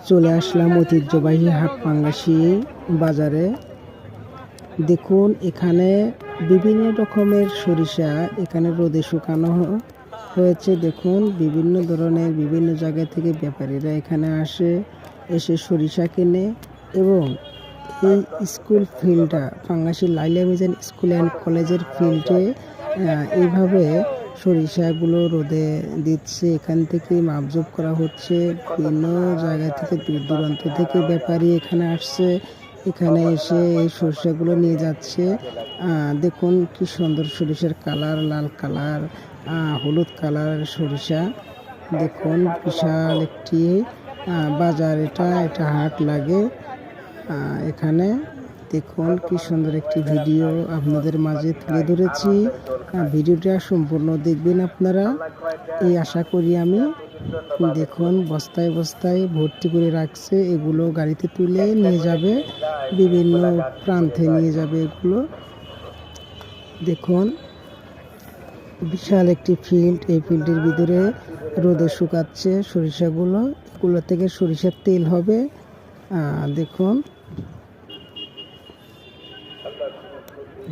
চলে আসলাম ঐতিহ্যবাহী হাটপাঙ্গাসী বাজারে। দেখুন এখানে বিভিন্ন রকমের সরিষা এখানে রোদে শুকানো হয়েছে। দেখুন বিভিন্ন ধরনের বিভিন্ন জায়গা থেকে ব্যাপারীরা এখানে এসে সরিষা কেনে এবং এই স্কুল ফিল্ডটা পাঙ্গাসী লাইলা মিজান স্কুল অ্যান্ড কলেজের ফিল্ডে এইভাবে সরিষাগুলো রোদে দিচ্ছে। এখান থেকে মাপজোপ করা হচ্ছে। বিভিন্ন জায়গা থেকে দূর দূরান্ত থেকে ব্যাপারী এখানে আসছে, এখানে এসে এই সরিষাগুলো নিয়ে যাচ্ছে। দেখুন কি সুন্দর সরিষার কালার, লাল কালার, হলুদ কালার সরিষা। দেখুন বিশাল একটি বাজার, এটা হাট লাগে এখানে। দেখুন কি সুন্দর একটি ভিডিও আপনাদের মাঝে তুলে ধরেছি। ভিডিওটা সম্পূর্ণ দেখবেন আপনারা, এই আশা করি আমি। দেখুন বস্তায় বস্তায় ভর্তি করে রাখছে, এগুলো গাড়িতে তুলে নিয়ে যাবে, বিভিন্ন প্রান্তে নিয়ে যাবে এগুলো। দেখুন বিশাল একটি ফিল্ড, এই ফিল্ডের ভিতরে রোদে শুকাচ্ছে সরিষাগুলো। এগুলো থেকে সরিষার তেল হবে। দেখুন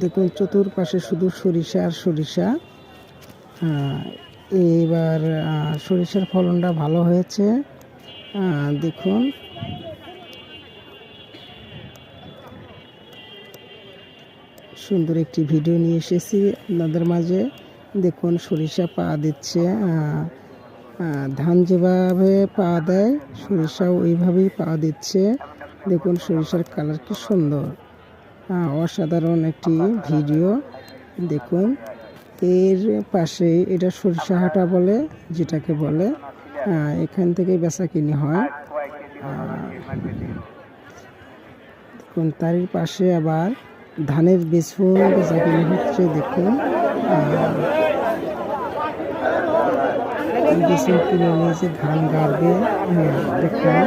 দেখুন চতুর্পাশে শুধু সরিষা আর সরিষা। এবার সরিষার ফলনটা ভালো হয়েছে। দেখুন সুন্দর একটি ভিডিও নিয়ে এসেছি আপনাদের মাঝে। দেখুন সরিষা পা দিচ্ছে, ধান যেভাবে পা দেয় সরিষাও ওইভাবেই পা দিচ্ছে। দেখুন সরিষার কালার কি সুন্দর, অসাধারণ একটি ভিডিও। দেখুন এর পাশে এটা সরিষা হাটা বলে, যেটাকে বলে এখান থেকে বেচা কিনি হয়। দেখুন তারই পাশে আবার ধানের বেসন বেচা কিনি হচ্ছে। দেখুন বেসন কিনে নিয়েছে, ধান গাড়বে। দেখুন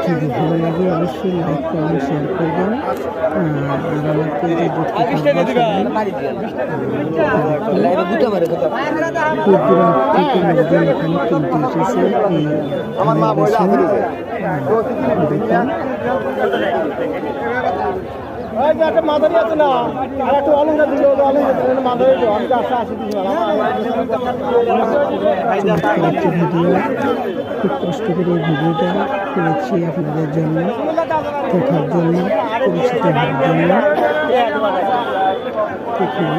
যদি ভালো লাগে অবশ্যই লাইক কমেন্ট শেয়ার করবেন। আর আমার পেজে এখানে কিনতে এসেছে এই ধানের বেসন। দেখুন ভিডিও, খুব কষ্ট করে ভিডিওটা করেছি আপনাদের জন্য, দেখার জন্য, পরিচিত হওয়ার জন্য। দেখুন